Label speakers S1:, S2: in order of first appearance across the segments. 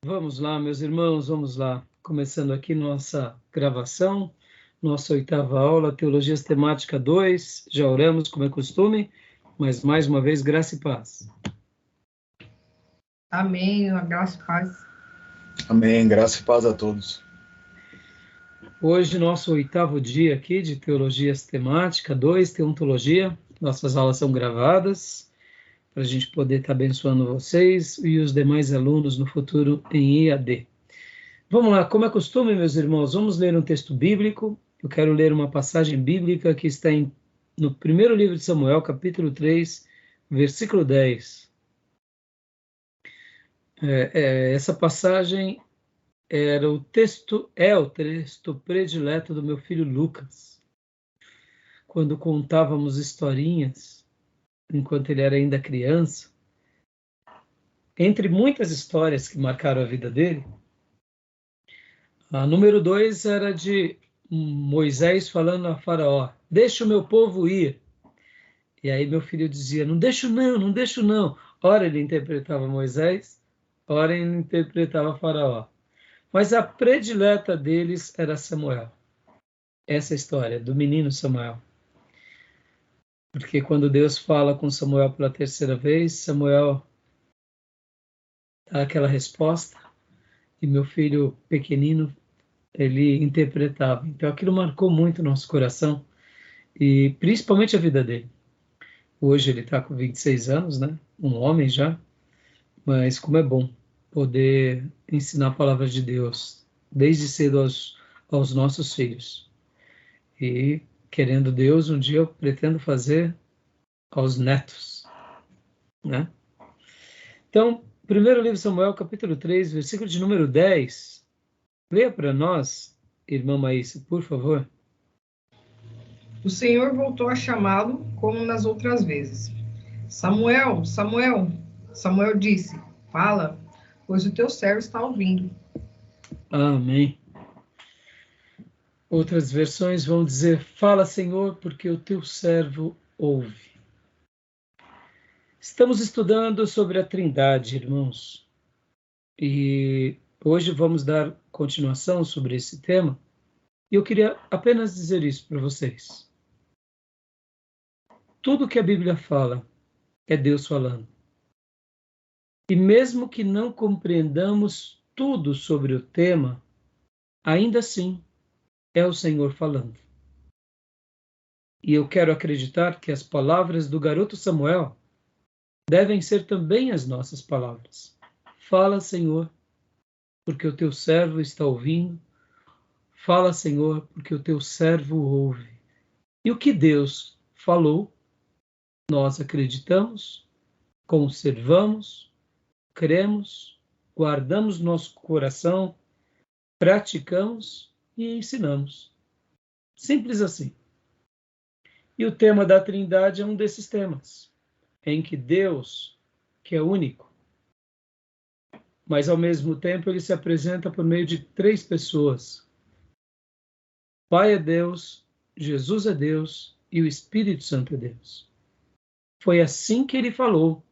S1: Vamos lá, meus irmãos, vamos lá. Começando aqui nossa gravação, nossa 8ª aula, Teologia Sistemática 2. Já oramos, como é costume, mas mais uma vez, graça e paz.
S2: Amém, graça e paz.
S3: Amém, graça e paz a todos.
S1: Hoje, nosso 8º dia aqui de Teologia Sistemática 2, Teontologia. Nossas aulas são gravadas, para a gente poder estar abençoando vocês e os demais alunos no futuro em EAD. Vamos lá, como é costume, meus irmãos, vamos ler um texto bíblico. Eu quero ler uma passagem bíblica que está no primeiro livro de Samuel, capítulo 3, versículo 10. Essa passagem é o texto predileto do meu filho Lucas. Quando contávamos historinhas, enquanto ele era ainda criança, entre muitas histórias que marcaram a vida dele, a número 2 era de Moisés falando a Faraó: deixa o meu povo ir. E aí meu filho dizia: não deixo não, não deixo não. Ora ele interpretava Moisés, ora ele interpretava Faraó. Mas a predileta deles era Samuel. Essa história do menino Samuel. Porque quando Deus fala com Samuel pela terceira vez, Samuel dá aquela resposta e meu filho pequenino, ele interpretava. Então aquilo marcou muito o nosso coração e principalmente a vida dele. Hoje ele está com 26 anos, né? Um homem já, mas como é bom poder ensinar a palavra de Deus desde cedo aos nossos filhos. E, querendo Deus, um dia eu pretendo fazer aos netos, né? Então, primeiro livro de Samuel, capítulo 3, versículo de número 10. Leia para nós, irmã Maísa, por favor.
S2: O Senhor voltou a chamá-lo como nas outras vezes. Samuel, Samuel. Samuel disse: fala, pois o teu servo está ouvindo.
S1: Amém. Outras versões vão dizer: fala, Senhor, porque o teu servo ouve. Estamos estudando sobre a Trindade, irmãos. E hoje vamos dar continuação sobre esse tema. E eu queria apenas dizer isso para vocês. Tudo que a Bíblia fala é Deus falando. E mesmo que não compreendamos tudo sobre o tema, ainda assim é o Senhor falando. E eu quero acreditar que as palavras do garoto Samuel devem ser também as nossas palavras. Fala, Senhor, porque o teu servo está ouvindo. Fala, Senhor, porque o teu servo ouve. E o que Deus falou, nós acreditamos, conservamos, cremos, guardamos nosso coração, praticamos e ensinamos. Simples assim. E o tema da Trindade é um desses temas, em que Deus, que é único, mas ao mesmo tempo ele se apresenta por meio de 3 pessoas. Pai é Deus, Jesus é Deus e o Espírito Santo é Deus. Foi assim que ele falou.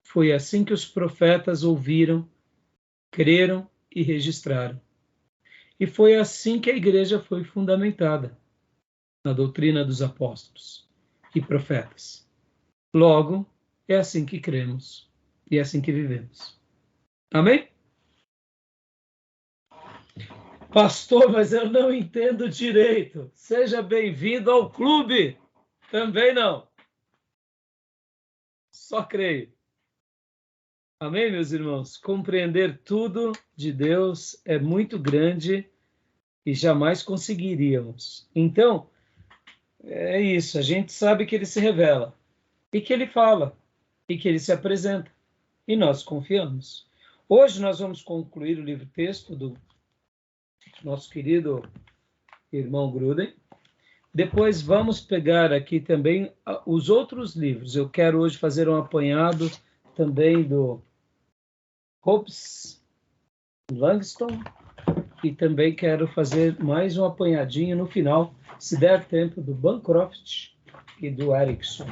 S1: Foi assim que os profetas ouviram, creram e registraram. E foi assim que a igreja foi fundamentada, na doutrina dos apóstolos e profetas. Logo, é assim que cremos e é assim que vivemos. Amém? Pastor, mas eu não entendo direito. Seja bem-vindo ao clube. Também não. Só creio. Amém, meus irmãos? Compreender tudo de Deus é muito grande e jamais conseguiríamos. Então, é isso. A gente sabe que ele se revela e que ele fala e que ele se apresenta. E nós confiamos. Hoje nós vamos concluir o livro-texto do nosso querido irmão Gruden. Depois vamos pegar aqui também os outros livros. Eu quero hoje fazer um apanhado também do Hobbes, Langston, e também quero fazer mais um apanhadinho no final, se der tempo, do Bancroft e do Erickson,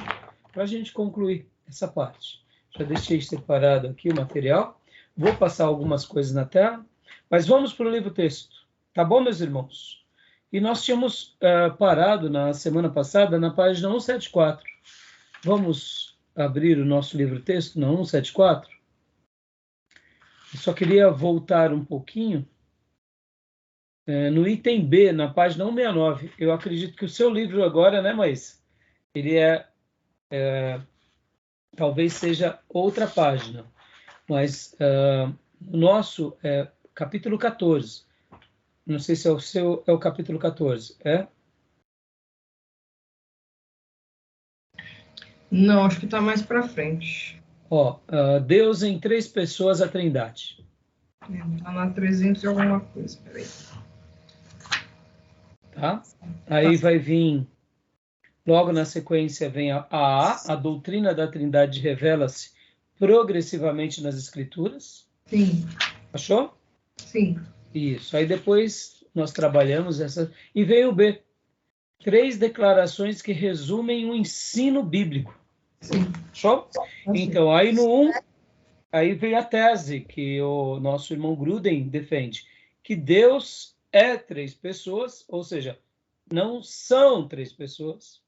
S1: para a gente concluir essa parte. Já deixei separado aqui o material. Vou passar algumas coisas na tela, mas vamos para o livro-texto. Tá bom, meus irmãos? E nós tínhamos parado na semana passada na página 174. Vamos abrir o nosso livro-texto na 174? Eu só queria voltar um pouquinho no item B, na página 169. Eu acredito que o seu livro agora, né, mas ele talvez seja outra página, mas o nosso é capítulo 14. Não sei se é o seu, é o capítulo 14, é?
S2: Não, acho que está mais para frente.
S1: Deus em 3 pessoas, a Trindade.
S2: Está na 300 e alguma coisa, peraí.
S1: Tá? Aí vai vir, logo na sequência vem a doutrina da Trindade revela-se progressivamente nas Escrituras.
S2: Sim.
S1: Achou?
S2: Sim.
S1: Isso. Aí depois nós trabalhamos essa. E veio o B. 3 declarações que resumem o ensino bíblico.
S2: Sim.
S1: Achou? Então, aí no 1, aí veio a tese que o nosso irmão Gruden defende, que Deus é 3 pessoas, ou seja, não são 3 pessoas.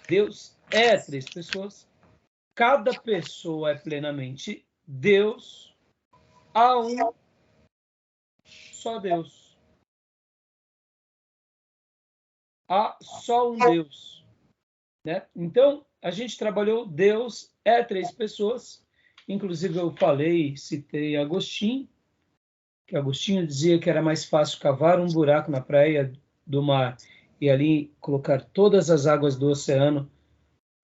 S1: Deus é 3 pessoas. Cada pessoa é plenamente Deus. Há um só Deus. Há só um Deus. Né? Então, a gente trabalhou Deus é 3 pessoas. Inclusive, eu citei Agostinho, que Agostinho dizia que era mais fácil cavar um buraco na praia do mar e ali colocar todas as águas do oceano.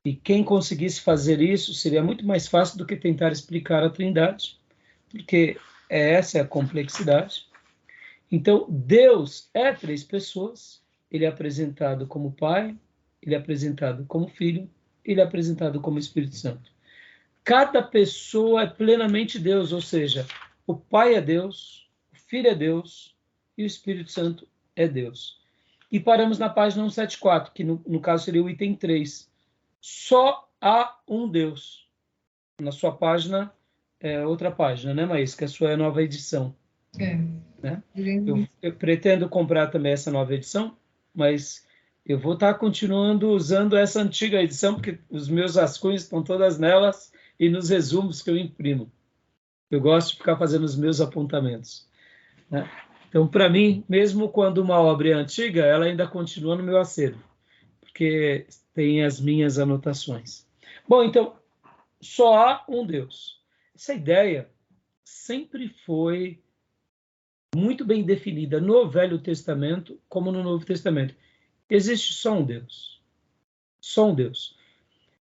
S1: E quem conseguisse fazer isso seria muito mais fácil do que tentar explicar a Trindade, porque essa é a complexidade. Então, Deus é 3 pessoas, ele é apresentado como Pai, ele é apresentado como Filho, ele é apresentado como Espírito Santo. Cada pessoa é plenamente Deus, ou seja, o Pai é Deus, o Filho é Deus e o Espírito Santo é Deus. E paramos na página 174, que no caso seria o item 3. Só há um Deus. Na sua página, outra página, né, Maís? Que a sua é a nova edição. Né? Eu pretendo comprar também essa nova edição, mas eu vou estar continuando usando essa antiga edição, porque os meus rascunhos estão todas nelas e nos resumos que eu imprimo. Eu gosto de ficar fazendo os meus apontamentos. Né? Então, para mim, mesmo quando uma obra é antiga, ela ainda continua no meu acervo, porque tem as minhas anotações. Bom, então, só há um Deus. Essa ideia sempre foi muito bem definida no Velho Testamento como no Novo Testamento. Existe só um Deus. Só um Deus.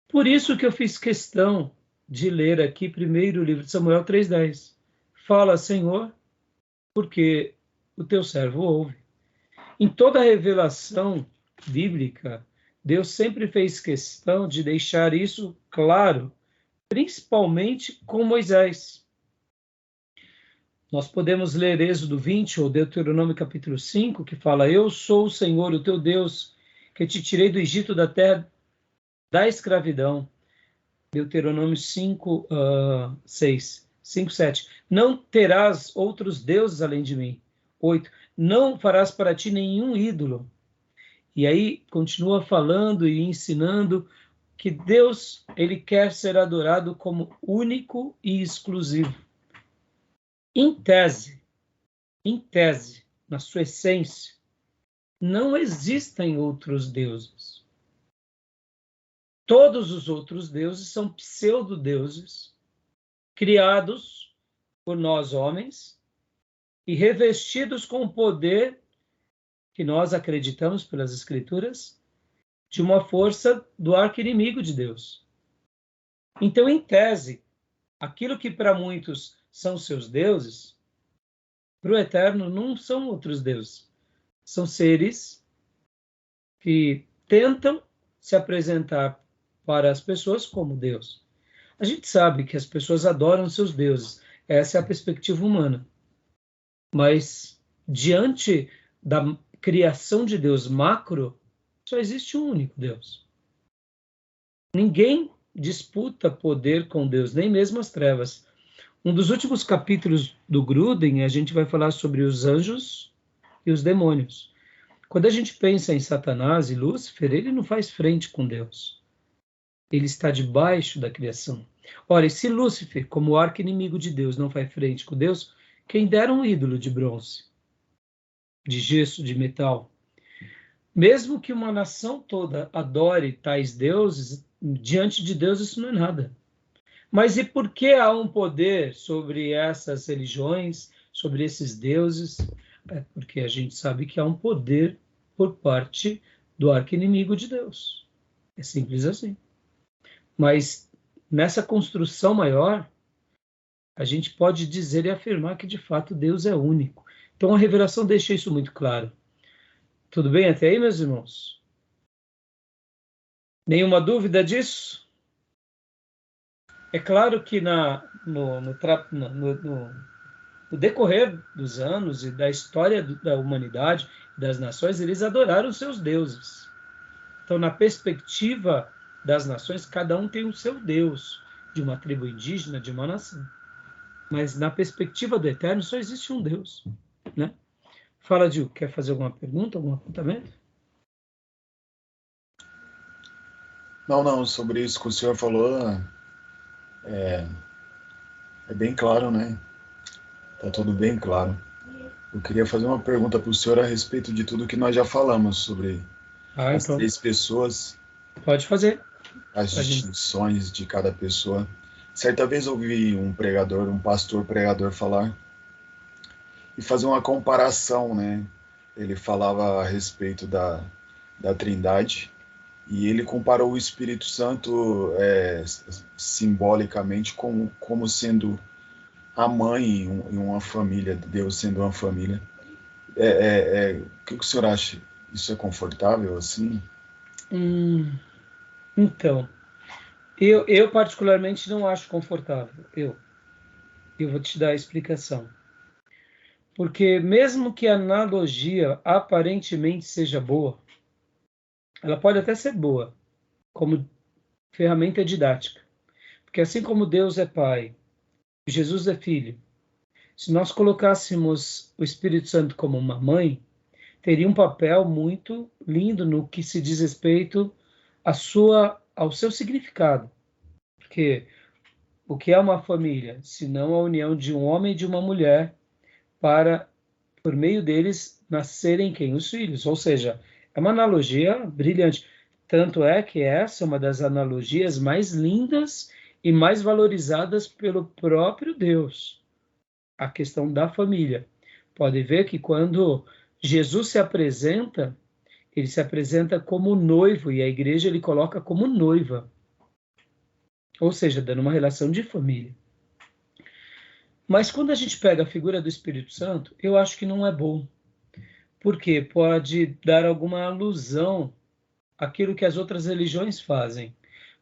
S1: Por isso que eu fiz questão de ler aqui primeiro o livro de Samuel 3:10. Fala, Senhor, porque o teu servo ouve. Em toda a revelação bíblica, Deus sempre fez questão de deixar isso claro, principalmente com Moisés. Nós podemos ler Êxodo 20 ou Deuteronômio capítulo 5, que fala: Eu sou o Senhor, o teu Deus, que te tirei do Egito, da terra da escravidão. Deuteronômio 5, 7. Não terás outros deuses além de mim. 8. Não farás para ti nenhum ídolo. E aí continua falando e ensinando que Deus, ele quer ser adorado como único e exclusivo. Em tese, na sua essência, não existem outros deuses. Todos os outros deuses são pseudo-deuses, criados por nós homens e revestidos com o poder que nós acreditamos pelas Escrituras de uma força do arqui-inimigo de Deus. Então, em tese, aquilo que para muitos são seus deuses, para o Eterno não são outros deuses. São seres que tentam se apresentar para as pessoas como Deus. A gente sabe que as pessoas adoram seus deuses. Essa é a perspectiva humana. Mas, diante da criação de Deus macro, só existe um único Deus. Ninguém disputa poder com Deus, nem mesmo as trevas. Um dos últimos capítulos do Gruden, a gente vai falar sobre os anjos e os demônios. Quando a gente pensa em Satanás e Lúcifer, ele não faz frente com Deus. Ele está debaixo da criação. Ora, e se Lúcifer, como arqui-inimigo de Deus, não faz frente com Deus, quem dera um ídolo de bronze, de gesso, de metal. Mesmo que uma nação toda adore tais deuses, diante de Deus isso não é nada. Mas e por que há um poder sobre essas religiões, sobre esses deuses? É porque a gente sabe que há um poder por parte do arqui-inimigo de Deus. É simples assim. Mas nessa construção maior, a gente pode dizer e afirmar que de fato Deus é único. Então a revelação deixa isso muito claro. Tudo bem até aí, meus irmãos? Nenhuma dúvida disso? É claro que no decorrer dos anos e da história da humanidade, das nações, eles adoraram seus deuses. Então, na perspectiva das nações, cada um tem o seu Deus, de uma tribo indígena, de uma nação. Mas na perspectiva do Eterno, só existe um Deus, né? Fala, Gil, quer fazer alguma pergunta, algum apontamento?
S3: Não, sobre isso que o senhor falou, é bem claro, né? Tá tudo bem claro. Eu queria fazer uma pergunta para o senhor a respeito de tudo que nós já falamos sobre as
S1: Então,
S3: três pessoas,
S1: pode fazer.
S3: as distinções de cada pessoa. Certa vez eu ouvi um pastor pregador falar e fazer uma comparação, né? Ele falava a respeito da Trindade e ele comparou o Espírito Santo simbolicamente como sendo a mãe em uma família, Deus sendo uma família. O que o senhor acha? Isso é confortável assim?
S1: Então, eu particularmente não acho confortável. Eu vou te dar a explicação. Porque mesmo que a analogia aparentemente seja boa, ela pode até ser boa, como ferramenta didática. Porque assim como Deus é Pai, Jesus é Filho, se nós colocássemos o Espírito Santo como uma mãe, teria um papel muito lindo no que se diz respeito ao seu significado. Porque o que é uma família? Senão a união de um homem e de uma mulher para, por meio deles, nascerem quem? Os filhos. Ou seja, é uma analogia brilhante. Tanto é que essa é uma das analogias mais lindas e mais valorizadas pelo próprio Deus. A questão da família. Pode ver que quando Jesus se apresenta, ele se apresenta como noivo e a igreja ele coloca como noiva. Ou seja, dando uma relação de família. Mas quando a gente pega a figura do Espírito Santo, eu acho que não é bom. Porque pode dar alguma alusão àquilo que as outras religiões fazem.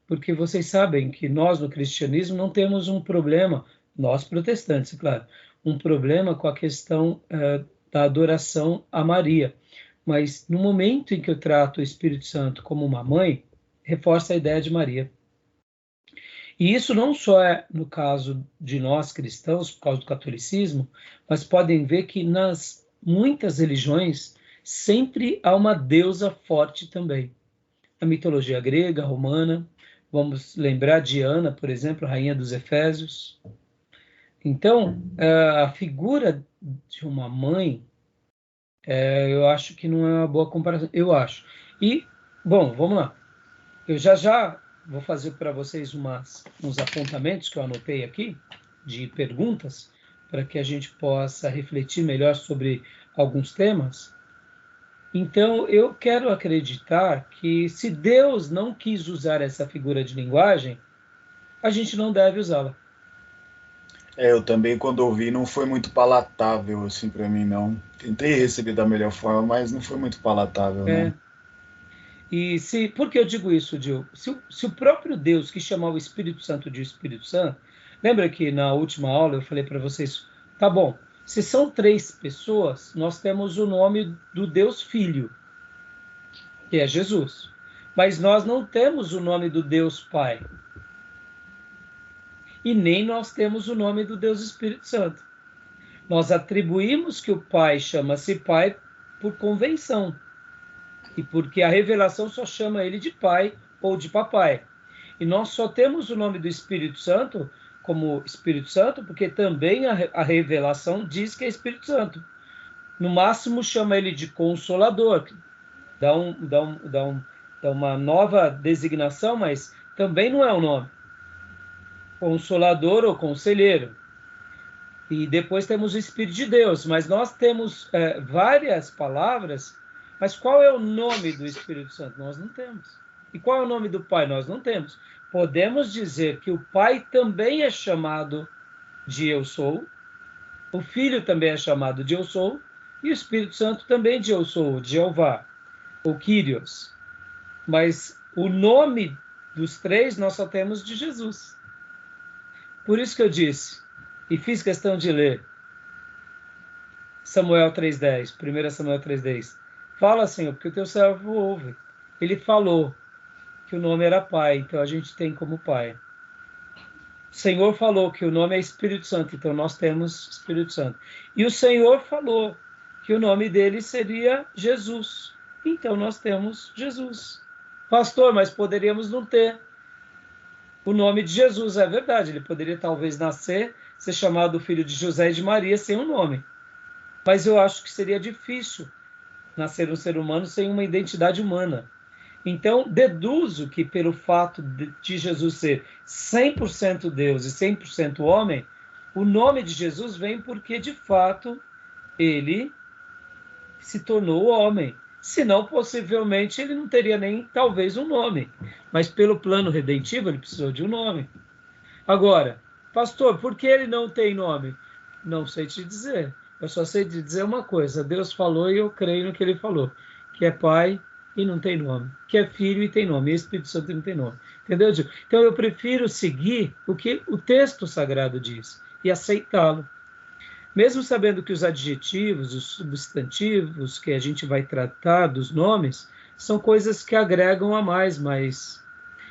S1: Porque vocês sabem que nós, no cristianismo, não temos um problema, nós protestantes, claro, um problema com a questão da adoração a Maria. Mas no momento em que eu trato o Espírito Santo como uma mãe, reforça a ideia de Maria. E isso não só é no caso de nós cristãos, por causa do catolicismo, mas podem ver que nas muitas religiões sempre há uma deusa forte também. A mitologia grega, romana, vamos lembrar Diana, por exemplo, rainha dos Efésios. Então, a figura de uma mãe, eu acho que não é uma boa comparação. Eu acho. E, bom, vamos lá. Eu já vou fazer para vocês uns apontamentos que eu anotei aqui, de perguntas, para que a gente possa refletir melhor sobre alguns temas. Então, eu quero acreditar que se Deus não quis usar essa figura de linguagem, a gente não deve usá-la.
S3: Eu também, quando ouvi, não foi muito palatável, assim, para mim, não. Tentei receber da melhor forma, mas não foi muito palatável, não.
S1: E por que eu digo isso, Gil? Se o próprio Deus que chamava o Espírito Santo de Espírito Santo, lembra que na última aula eu falei para vocês, tá bom, se são 3 pessoas, nós temos o nome do Deus Filho, que é Jesus. Mas nós não temos o nome do Deus Pai. e nem nós temos o nome do Deus Espírito Santo. Nós atribuímos que o Pai chama-se Pai por convenção, e porque a revelação só chama ele de Pai ou de Papai. E nós só temos o nome do Espírito Santo como Espírito Santo, porque também a revelação diz que é Espírito Santo. No máximo chama ele de Consolador, dá uma nova designação, mas também não é o nome. Consolador ou Conselheiro. E depois temos o Espírito de Deus, mas nós temos várias palavras, mas qual é o nome do Espírito Santo? Nós não temos. E qual é o nome do Pai? Nós não temos. Podemos dizer que o Pai também é chamado de Eu Sou, o Filho também é chamado de Eu Sou, e o Espírito Santo também de Eu Sou, de Jeová, ou Kyrios. Mas o nome dos três nós só temos de Jesus. Por isso que eu disse, e fiz questão de ler, Samuel 3,10, 1 Samuel 3,10. Fala, Senhor, porque o teu servo ouve. Ele falou que o nome era Pai, então a gente tem como Pai. O Senhor falou que o nome é Espírito Santo, então nós temos Espírito Santo. E o Senhor falou que o nome dele seria Jesus, então nós temos Jesus. Pastor, mas poderíamos não ter o nome de Jesus. É verdade, ele poderia talvez nascer, ser chamado filho de José e de Maria sem um nome. Mas eu acho que seria difícil nascer um ser humano sem uma identidade humana. Então, deduzo que pelo fato de Jesus ser 100% Deus e 100% homem, o nome de Jesus vem porque, de fato, ele se tornou homem. Senão, possivelmente, ele não teria nem, talvez, um nome. Mas pelo plano redentivo, ele precisou de um nome. Agora, pastor, por que ele não tem nome? Não sei te dizer. Eu só sei te dizer uma coisa. Deus falou e eu creio no que ele falou. Que é Pai e não tem nome. Que é Filho e tem nome. E Espírito Santo não tem nome. Entendeu? Então, eu prefiro seguir o que o texto sagrado diz e aceitá-lo. Mesmo sabendo que os adjetivos, os substantivos que a gente vai tratar dos nomes, são coisas que agregam a mais, mas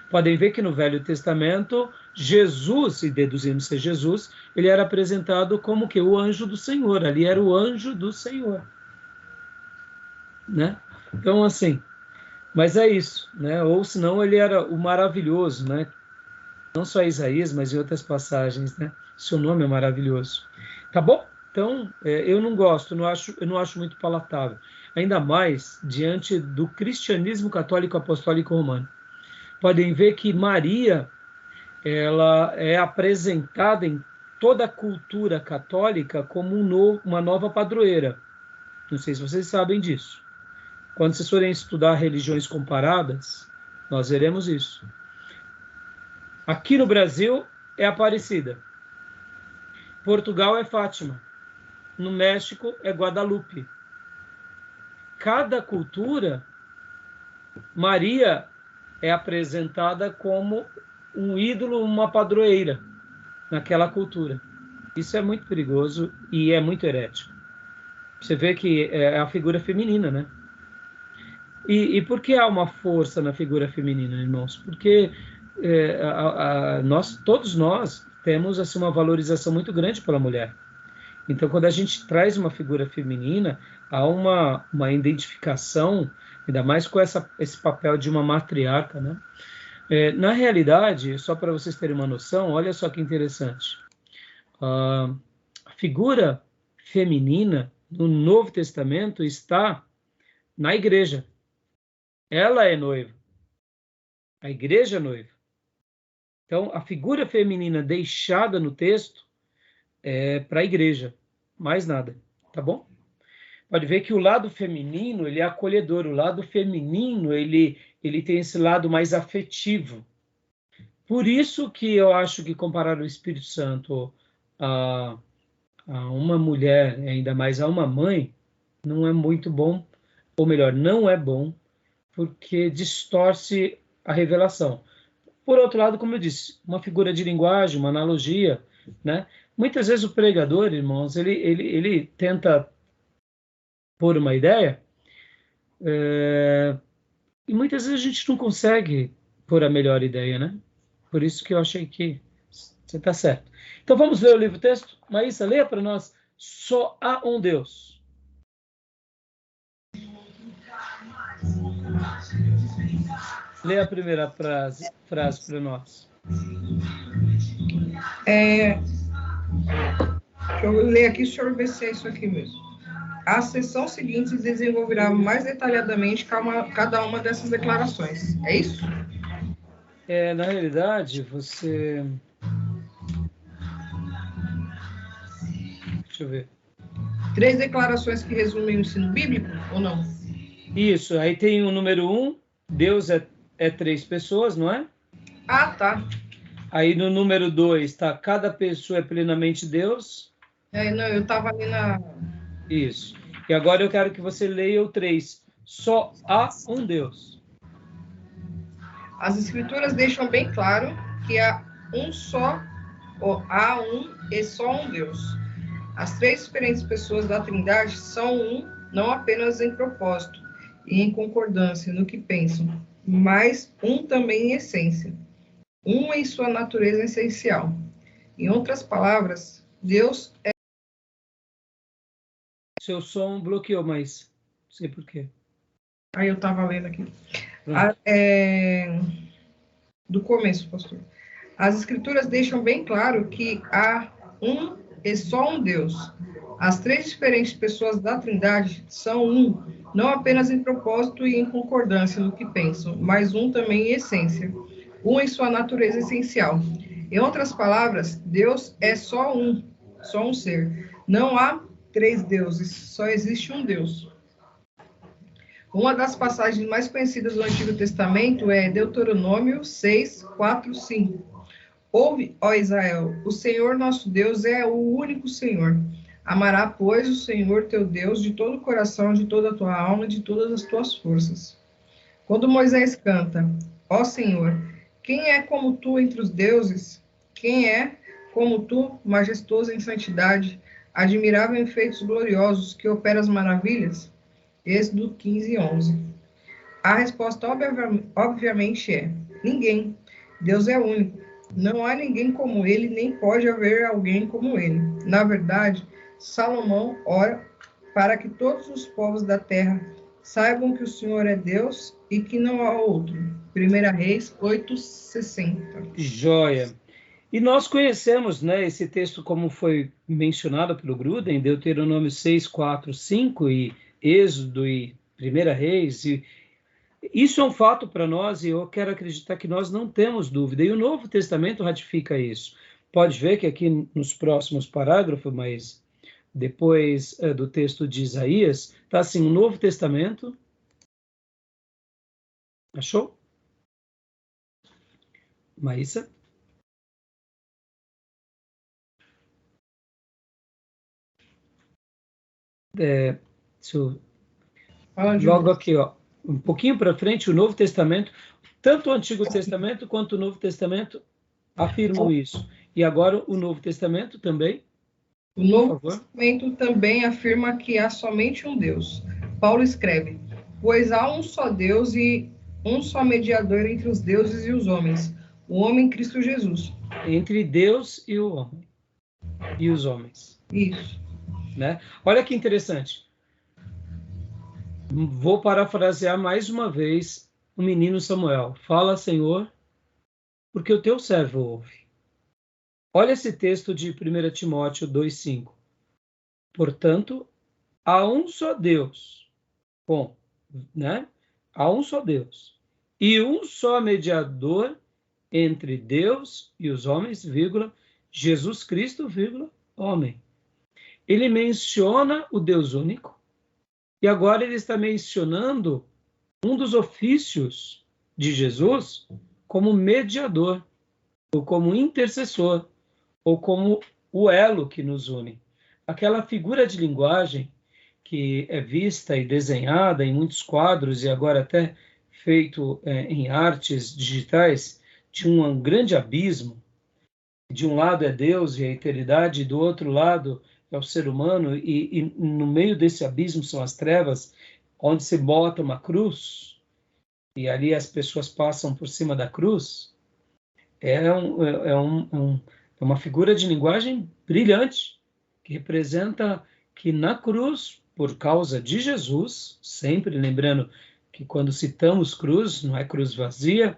S1: podem ver que no Velho Testamento, Jesus, e deduzimos ser Jesus, ele era apresentado como que o anjo do Senhor, ali era o anjo do Senhor. Né? Então, assim, mas é isso, né? Ou senão ele era o maravilhoso, né? Não só em Isaías, mas em outras passagens, né? Seu nome é maravilhoso. Tá bom? Então, eu não gosto, eu não acho muito palatável. Ainda mais diante do cristianismo católico apostólico romano. Podem ver que Maria, ela é apresentada em toda a cultura católica como uma nova padroeira. Não sei se vocês sabem disso. Quando vocês forem estudar religiões comparadas, nós veremos isso. Aqui no Brasil é Aparecida. Portugal é Fátima. No México é Guadalupe. Cada cultura, Maria é apresentada como um ídolo, uma padroeira naquela cultura. Isso é muito perigoso e é muito herético. Você vê que é a figura feminina, né? E por que há uma força na figura feminina, irmãos? Porque todos nós temos assim, uma valorização muito grande pela mulher. Então, quando a gente traz uma figura feminina, há uma identificação, ainda mais com esse papel de uma matriarca, né? Na realidade, só para vocês terem uma noção, olha só que interessante. A figura feminina no Novo Testamento está na igreja. Ela é noiva. A igreja é noiva. Então, a figura feminina deixada no texto é para a igreja. Mais nada. Tá bom? Pode ver que o lado feminino, ele é acolhedor. O lado feminino, ele tem esse lado mais afetivo. Por isso que eu acho que comparar o Espírito Santo a uma mulher, ainda mais a uma mãe, não é muito bom. Ou melhor, não é bom, porque distorce a revelação. Por outro lado, como eu disse, uma figura de linguagem, uma analogia, né? Muitas vezes o pregador, irmãos, ele tenta pôr uma ideia e muitas vezes a gente não consegue pôr a melhor ideia, né? Por isso que eu achei que Você está certo. Então vamos ler o livro-texto? Maísa, leia para nós. Só há um Deus. Leia a primeira frase para nós.
S2: Deixa eu ler aqui, o senhor vê se é isso aqui mesmo. A sessão seguinte desenvolverá mais detalhadamente cada uma dessas declarações. É isso?
S1: Na realidade, você... Deixa eu ver.
S2: 3 declarações que resumem o ensino bíblico, ou não?
S1: Isso, aí tem o número 1, Deus é 3 pessoas, não é?
S2: Ah, tá.
S1: Aí no número 2 está cada pessoa é plenamente Deus.
S2: Não, eu estava ali na...
S1: Isso. E agora eu quero que você leia o 3. Só há um Deus.
S2: As Escrituras deixam bem claro que há um e só um Deus. As 3 diferentes pessoas da Trindade são um, não apenas em propósito e em concordância no que pensam, mas um também em essência. Um em sua natureza essencial. Em outras palavras, Deus é...
S1: Seu som bloqueou, mas não sei por quê.
S2: Aí eu estava lendo aqui. Do começo, pastor. As Escrituras deixam bem claro que há um e só um Deus. As 3 diferentes pessoas da Trindade são um, não apenas em propósito e em concordância no que pensam, mas um também em essência. Um em sua natureza essencial. Em outras palavras, Deus é só um ser. Não há 3 deuses, só existe um Deus. Uma das passagens mais conhecidas do Antigo Testamento é Deuteronômio 6, 4, 5. Ouve, ó Israel, o Senhor nosso Deus é o único Senhor. Amará, pois, o Senhor teu Deus de todo o coração, de toda a tua alma e de todas as tuas forças. Quando Moisés canta, ó Senhor, quem é como tu entre os deuses? Quem é como tu, majestoso em santidade, admirável em feitos gloriosos, que opera as maravilhas? Êxodo 15, 11. A resposta, obviamente, é ninguém. Deus é único. Não há ninguém como ele, nem pode haver alguém como ele. Na verdade, Salomão ora para que todos os povos da terra saibam que o Senhor é Deus e que não há outro. 1 Reis 8:60.
S1: Joia. E nós conhecemos, né, esse texto como foi mencionado pelo Gruden, Deuteronômio 6, 4, 5 e Êxodo e 1 Reis. E isso é um fato para nós e eu quero acreditar que nós não temos dúvida. E o Novo Testamento ratifica isso. Pode ver que aqui nos próximos parágrafos, mas depois do texto de Isaías, está assim, o Novo Testamento. Achou? Maísa? Logo aqui, ó, um pouquinho para frente, o Novo Testamento, tanto o Antigo Testamento quanto o Novo Testamento afirmam isso. E agora o Novo Testamento também.
S2: O Novo Testamento também afirma que há somente um Deus. Paulo escreve, pois há um só Deus e um só mediador entre os deuses e os homens, o homem Cristo Jesus.
S1: Entre Deus e o homem. E os homens.
S2: Isso.
S1: Né? Olha que interessante. Vou parafrasear mais uma vez o menino Samuel. Fala, Senhor, porque o teu servo ouve. Olha esse texto de 1 Timóteo 2,5. Portanto, há um só Deus. Bom, né? Há um só Deus. E um só mediador entre Deus e os homens, vírgula, Jesus Cristo, vírgula, homem. Ele menciona o Deus único. E agora ele está mencionando um dos ofícios de Jesus como mediador, ou como intercessor, ou como o elo que nos une. Aquela figura de linguagem que é vista e desenhada em muitos quadros e agora até feito em artes digitais, de um grande abismo. De um lado é Deus e a eternidade, e do outro lado é o ser humano, e no meio desse abismo são as trevas, onde se bota uma cruz, e ali as pessoas passam por cima da cruz. É É uma figura de linguagem brilhante, que representa que na cruz, por causa de Jesus, sempre lembrando que quando citamos cruz, não é cruz vazia,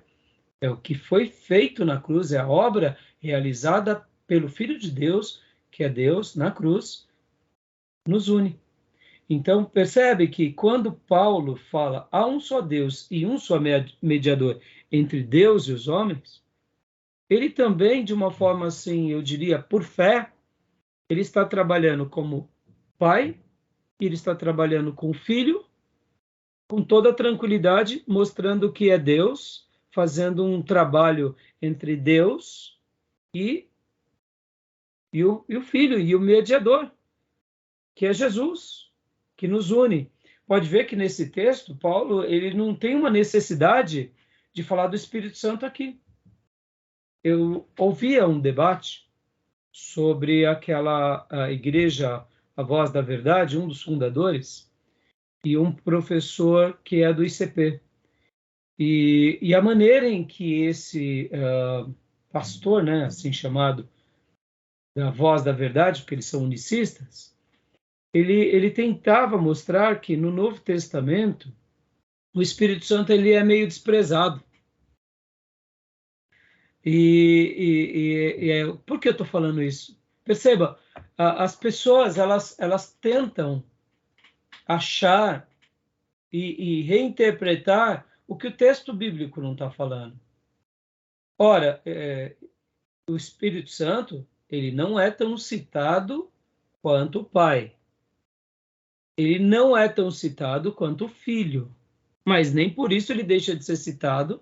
S1: é o que foi feito na cruz, é a obra realizada pelo Filho de Deus, que é Deus na cruz, nos une. Então, percebe que quando Paulo fala há um só Deus e um só mediador entre Deus e os homens, ele também, de uma forma assim, eu diria, por fé, ele está trabalhando como pai, ele está trabalhando com o filho, com toda tranquilidade, mostrando que é Deus, fazendo um trabalho entre Deus e o filho, e o mediador, que é Jesus, que nos une. Pode ver que nesse texto, Paulo, ele não tem uma necessidade de falar do Espírito Santo aqui. Eu ouvia um debate sobre aquela igreja, a Voz da Verdade, um dos fundadores, e um professor que é do ICP. E a maneira em que esse pastor, né, assim chamado, da Voz da Verdade, porque eles são unicistas, ele tentava mostrar que no Novo Testamento o Espírito Santo ele é meio desprezado. Por que eu estou falando isso? Perceba, as pessoas elas tentam achar e reinterpretar o que o texto bíblico não está falando. Ora, o Espírito Santo ele não é tão citado quanto o Pai. Ele não é tão citado quanto o Filho, mas nem por isso ele deixa de ser citado,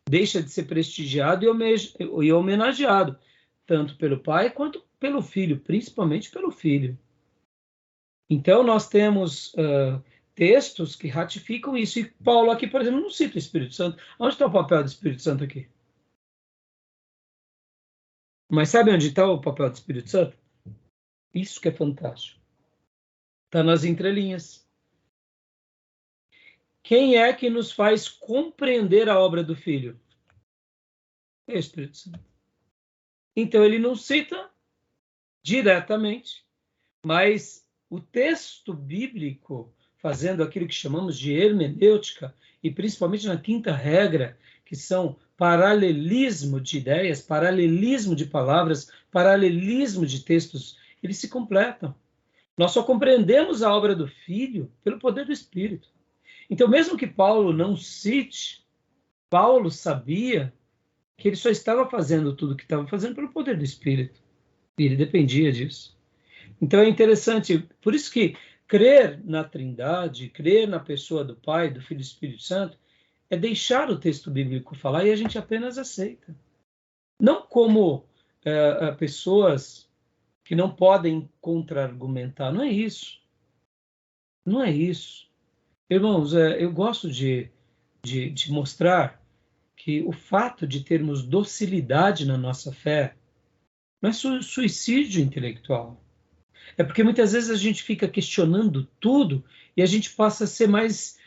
S1: deixa de ser prestigiado e homenageado, tanto pelo Pai quanto pelo Filho, principalmente pelo Filho. Então, nós temos textos que ratificam isso, e Paulo aqui, por exemplo, não cita o Espírito Santo. Onde está o papel do Espírito Santo aqui? Mas sabe onde está o papel do Espírito Santo? Isso que é fantástico. Está nas entrelinhas. Quem é que nos faz compreender a obra do Filho? É o Espírito Santo. Então, ele não cita diretamente, mas o texto bíblico, fazendo aquilo que chamamos de hermenêutica, e principalmente na quinta regra, que são paralelismo de ideias, paralelismo de palavras, paralelismo de textos, eles se completam. Nós só compreendemos a obra do Filho pelo poder do Espírito. Então, mesmo que Paulo não cite, Paulo sabia que ele só estava fazendo tudo o que estava fazendo pelo poder do Espírito. E ele dependia disso. Então é interessante, por isso que crer na Trindade, crer na pessoa do Pai, do Filho e do Espírito Santo, é deixar o texto bíblico falar e a gente apenas aceita. Não como pessoas que não podem contra-argumentar, não é isso. Não é isso. Irmãos, eu gosto de mostrar que o fato de termos docilidade na nossa fé não é suicídio intelectual. É porque muitas vezes a gente fica questionando tudo e a gente passa a ser mais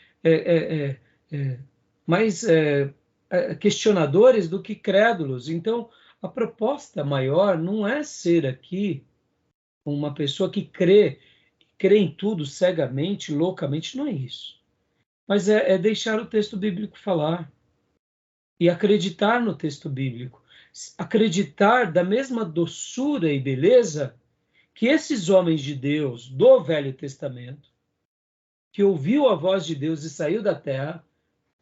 S1: questionadores do que crédulos. Então, a proposta maior não é ser aqui uma pessoa que crê em tudo cegamente, loucamente, não é isso. Mas é deixar o texto bíblico falar e acreditar no texto bíblico. Acreditar da mesma doçura e beleza que esses homens de Deus do Velho Testamento, que ouviu a voz de Deus e saiu da terra,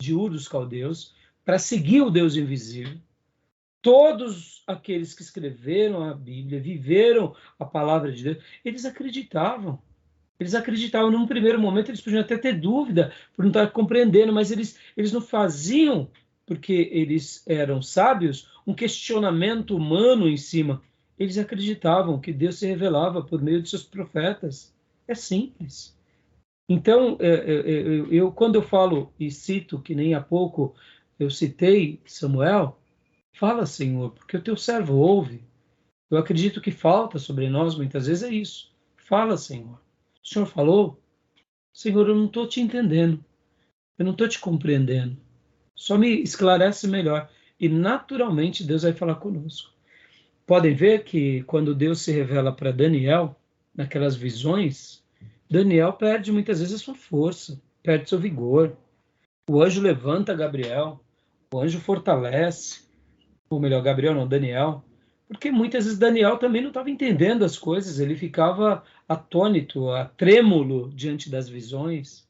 S1: de Ur dos Caldeus, para seguir o Deus invisível, todos aqueles que escreveram a Bíblia, viveram a palavra de Deus, eles acreditavam. Eles acreditavam. Num primeiro momento, eles podiam até ter dúvida por não estar compreendendo, mas eles não faziam, porque eles eram sábios, um questionamento humano em cima. Eles acreditavam que Deus se revelava por meio de seus profetas. É simples. Então, quando eu falo e cito, que nem há pouco eu citei Samuel, fala, Senhor, porque o teu servo ouve. Eu acredito que falta sobre nós, muitas vezes, é isso. Fala, Senhor. O Senhor falou? Senhor, eu não estou te entendendo. Eu não estou te compreendendo. Só me esclarece melhor. E, naturalmente, Deus vai falar conosco. Podem ver que quando Deus se revela para Daniel, naquelas visões, Daniel perde muitas vezes a sua força, perde seu vigor. O anjo levanta Gabriel, o anjo fortalece, ou melhor, Gabriel não, Daniel, porque muitas vezes Daniel também não estava entendendo as coisas, ele ficava atônito, trêmulo diante das visões.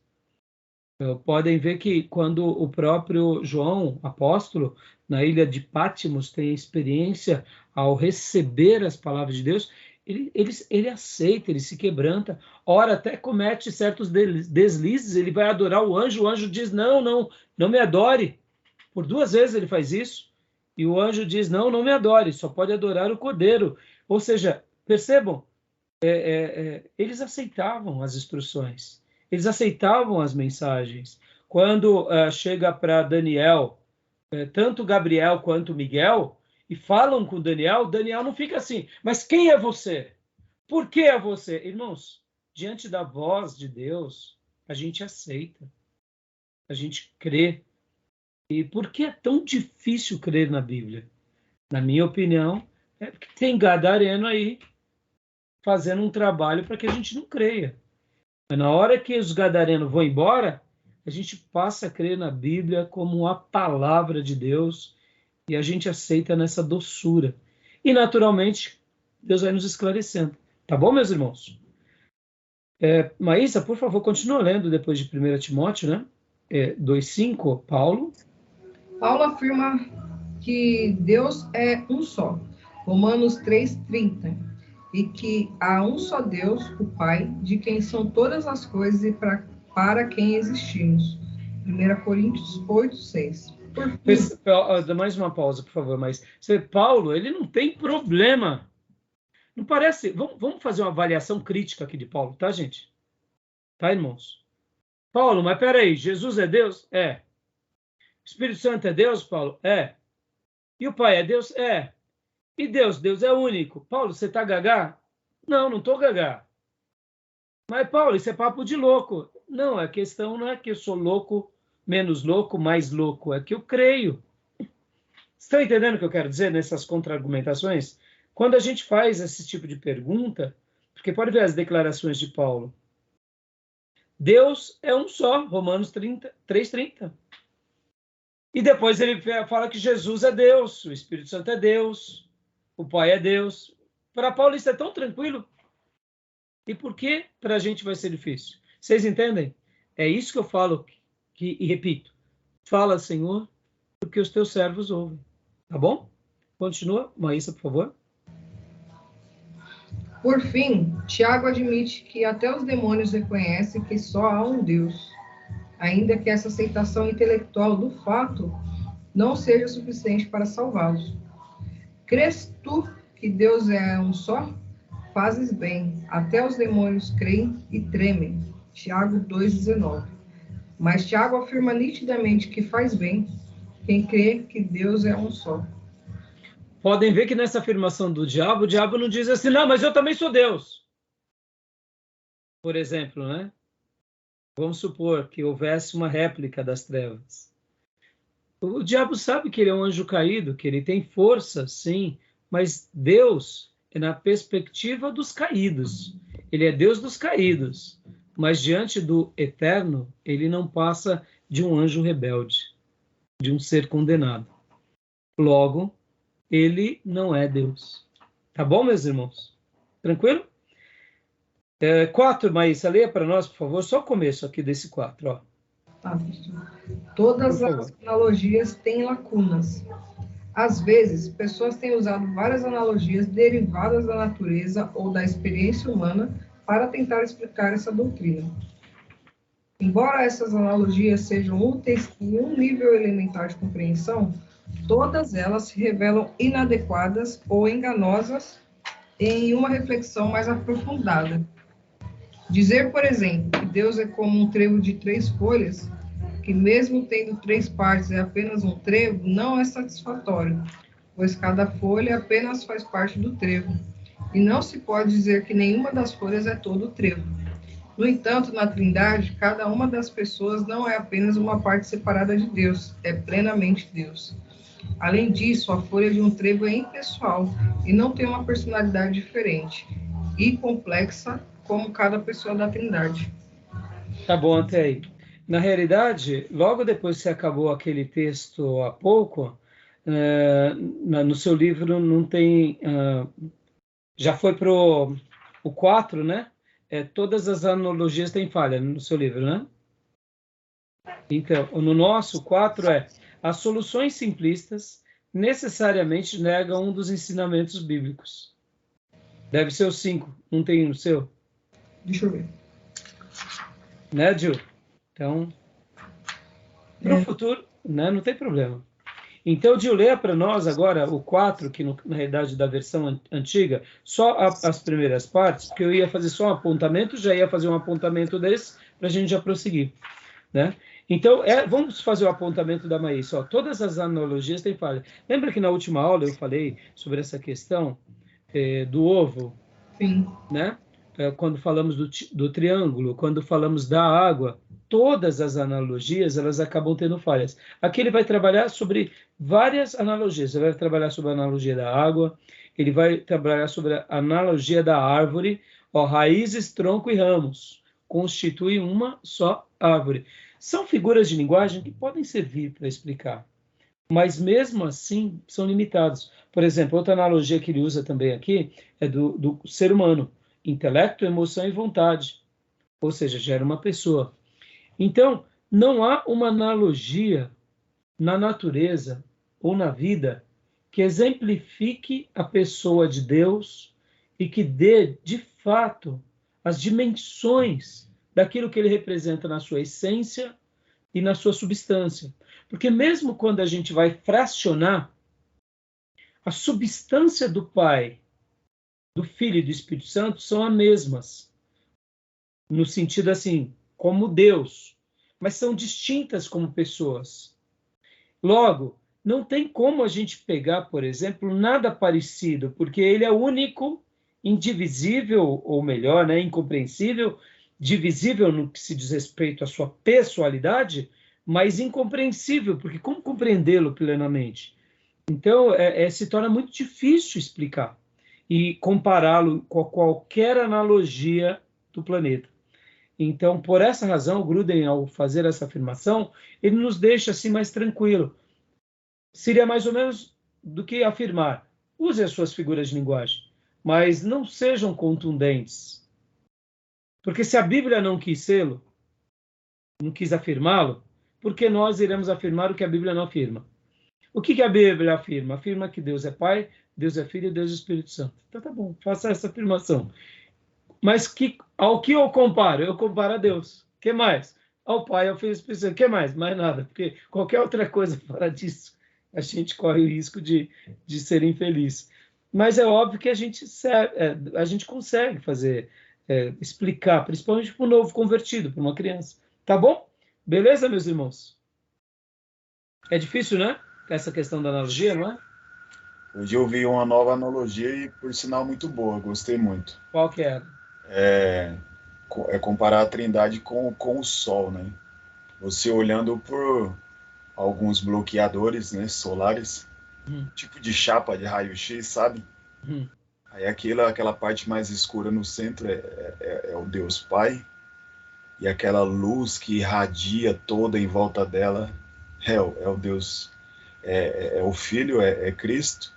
S1: Podem ver que quando o próprio João, apóstolo, na ilha de Pátimos, tem experiência ao receber as palavras de Deus, ele aceita, ele se quebranta, ora até comete certos deslizes, ele vai adorar o anjo diz, não me adore. Por 2 vezes ele faz isso, e o anjo diz, não me adore, só pode adorar o Cordeiro. Ou seja, percebam, eles aceitavam as instruções, eles aceitavam as mensagens. Quando chega para Daniel, tanto Gabriel quanto Miguel, e falam com Daniel, Daniel não fica assim, mas quem é você? Por que é você? Irmãos, diante da voz de Deus, a gente aceita, a gente crê. E por que é tão difícil crer na Bíblia? Na minha opinião, é porque tem gadareno aí fazendo um trabalho para que a gente não creia. Mas na hora que os gadarenos vão embora, a gente passa a crer na Bíblia como a palavra de Deus e a gente aceita nessa doçura. E, naturalmente, Deus vai nos esclarecendo. Tá bom, meus irmãos? Maísa, por favor, continua lendo depois de 1 Timóteo, né? 2,5, Paulo.
S2: Paulo afirma que Deus é um só, Romanos 3,30, e que há um só Deus, o Pai, de quem são todas as coisas e para quem existimos. 1 Coríntios 8,6.
S1: Mais uma pausa, por favor, mas Paulo, ele não tem problema. Não parece... Vamos fazer uma avaliação crítica aqui de Paulo, tá, gente? Tá, irmãos? Paulo, mas peraí, Jesus é Deus? É. Espírito Santo é Deus, Paulo? É. E o Pai é Deus? É. E Deus é único. Paulo, você tá gagá? Não tô gagá. Mas, Paulo, isso é papo de louco. Não, a questão não é que eu sou louco, menos louco, mais louco. É que eu creio. Estão entendendo o que eu quero dizer nessas contra-argumentações? Quando a gente faz esse tipo de pergunta, porque pode ver as declarações de Paulo. Deus é um só, Romanos 3,30. E depois ele fala que Jesus é Deus, o Espírito Santo é Deus, o Pai é Deus. Para Paulo isso é tão tranquilo. E por que para a gente vai ser difícil? Vocês entendem? É isso que eu falo e repito. Fala, Senhor, porque os teus servos ouvem. Tá bom? Continua, Maísa, por favor.
S2: Por fim, Tiago admite que até os demônios reconhecem que só há um Deus, ainda que essa aceitação intelectual do fato não seja suficiente para salvá-los. Crês tu que Deus é um só? Fazes bem, até os demônios creem e tremem. Tiago 2,19. Mas Tiago afirma nitidamente que faz bem quem crê que Deus é um só.
S1: Podem ver que nessa afirmação do diabo, o diabo não diz assim, não, mas eu também sou Deus. Por exemplo, né? Vamos supor que houvesse uma réplica das trevas. O diabo sabe que ele é um anjo caído, que ele tem força, sim, mas Deus é na perspectiva dos caídos. Ele é Deus dos caídos, mas diante do eterno, ele não passa de um anjo rebelde, de um ser condenado. Logo, ele não é Deus. Tá bom, meus irmãos? Tranquilo? 4, Maísa, leia para nós, por favor, só o começo aqui desse 4. Ó.
S2: Tá, todas as analogias têm lacunas. Às vezes, pessoas têm usado várias analogias derivadas da natureza ou da experiência humana para tentar explicar essa doutrina. Embora essas analogias sejam úteis em um nível elementar de compreensão, todas elas se revelam inadequadas ou enganosas em uma reflexão mais aprofundada. Dizer, por exemplo, que Deus é como um trevo de 3 folhas, que mesmo tendo 3 partes é apenas um trevo, não é satisfatório, pois cada folha apenas faz parte do trevo, e não se pode dizer que nenhuma das folhas é todo o trevo. No entanto, na Trindade, cada uma das pessoas não é apenas uma parte separada de Deus, é plenamente Deus. Além disso, a folha de um trevo é impessoal e não tem uma personalidade diferente e complexa como cada pessoa da Trindade.
S1: Tá bom até aí. Na realidade, logo depois que você acabou aquele texto há pouco, no seu livro não tem... já foi para o 4, né? Todas as analogias têm falha no seu livro, né? Então, no nosso 4 as soluções simplistas necessariamente negam um dos ensinamentos bíblicos. Deve ser o 5, não tem no seu?
S2: Deixa eu ver.
S1: Né, Gil? Então, para o futuro, né, não tem problema. Então, Gil, leia para nós agora o 4, que na realidade da versão antiga, só as primeiras partes, porque eu ia fazer só um apontamento, já ia fazer um apontamento desse, para a gente já prosseguir, né? Então, vamos fazer o apontamento da Maísa. Todas as analogias têm falha. Lembra que na última aula eu falei sobre essa questão do ovo?
S2: Sim.
S1: Né? Quando falamos do triângulo, quando falamos da água, todas as analogias elas acabam tendo falhas. Aqui ele vai trabalhar sobre várias analogias. Ele vai trabalhar sobre a analogia da água, ele vai trabalhar sobre a analogia da árvore, raízes, tronco e ramos constituem uma só árvore. São figuras de linguagem que podem servir para explicar, mas mesmo assim são limitados. Por exemplo, outra analogia que ele usa também aqui é do ser humano, intelecto, emoção e vontade, ou seja, gera uma pessoa. Então, não há uma analogia na natureza ou na vida que exemplifique a pessoa de Deus e que dê, de fato, as dimensões daquilo que ele representa na sua essência e na sua substância. Porque mesmo quando a gente vai fracionar, a substância do Pai, do Filho e do Espírito Santo são as mesmas, no sentido assim, como Deus, mas são distintas como pessoas. Logo, não tem como a gente pegar, por exemplo, nada parecido, porque ele é único, indivisível, ou melhor, né, incompreensível, divisível no que se diz respeito à sua pessoalidade, mas incompreensível, porque como compreendê-lo plenamente? Então, se torna muito difícil explicar e compará-lo com qualquer analogia do planeta. Então, por essa razão, o Gruden, ao fazer essa afirmação, ele nos deixa assim mais tranquilo. Seria mais ou menos do que afirmar: use as suas figuras de linguagem, mas não sejam contundentes. Porque se a Bíblia não quis sê-lo, não quis afirmá-lo, por que nós iremos afirmar o que a Bíblia não afirma? O que a Bíblia afirma? Afirma que Deus é Pai, Deus é Filho e Deus é Espírito Santo. Então tá bom, faça essa afirmação. Mas ao que eu comparo? Eu comparo a Deus. O que mais? Ao Pai, ao Filho e ao Espírito Santo. O que mais? Mais nada. Porque qualquer outra coisa fora disso, a gente corre o risco de ser infeliz. Mas é óbvio que a gente consegue fazer, explicar, principalmente para um novo convertido, para uma criança. Tá bom? Beleza, meus irmãos? É difícil, né? Essa questão da analogia, não é?
S3: Hoje eu vi uma nova analogia e, por sinal, muito boa. Gostei muito.
S1: Qual que era?
S3: É comparar a Trindade com o Sol, né? Você olhando por alguns bloqueadores, né, solares, tipo de chapa de raio-x, sabe? Aí aquela parte mais escura no centro é o Deus Pai, e aquela luz que irradia toda em volta dela é o Deus, é o Filho, é Cristo,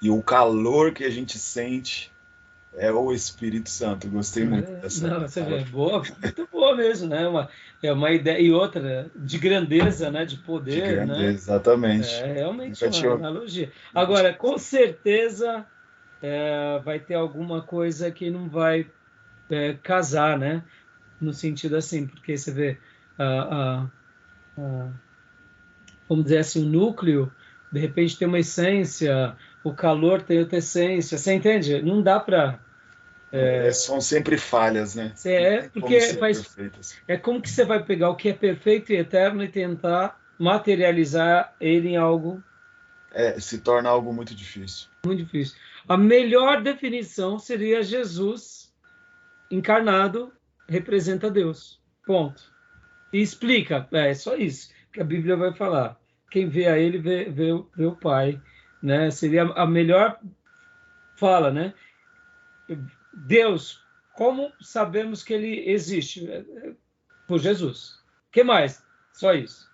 S3: e o calor que a gente sente é o Espírito Santo. Gostei muito dessa.
S1: Não, você vê, boa, muito boa mesmo, né? Uma ideia, e outra, de grandeza, né? De poder,
S3: de grandeza,
S1: né?
S3: Exatamente.
S1: É realmente uma analogia. Agora, com certeza, vai ter alguma coisa que não vai casar, né? No sentido assim, porque você vê, vamos dizer assim, o núcleo, de repente tem uma essência, o calor tem outra essência, você entende? Não dá para...
S3: são sempre falhas, né?
S1: Porque é como que você vai pegar o que é perfeito e eterno e tentar materializar ele em algo...
S3: se torna algo muito difícil.
S1: Muito difícil. A melhor definição seria Jesus encarnado representa Deus. Ponto. E explica, é só isso que a Bíblia vai falar. quem vê a ele vê o Pai, né? Seria a melhor fala, né? Deus, como sabemos que ele existe? Por Jesus. O que mais? Só isso.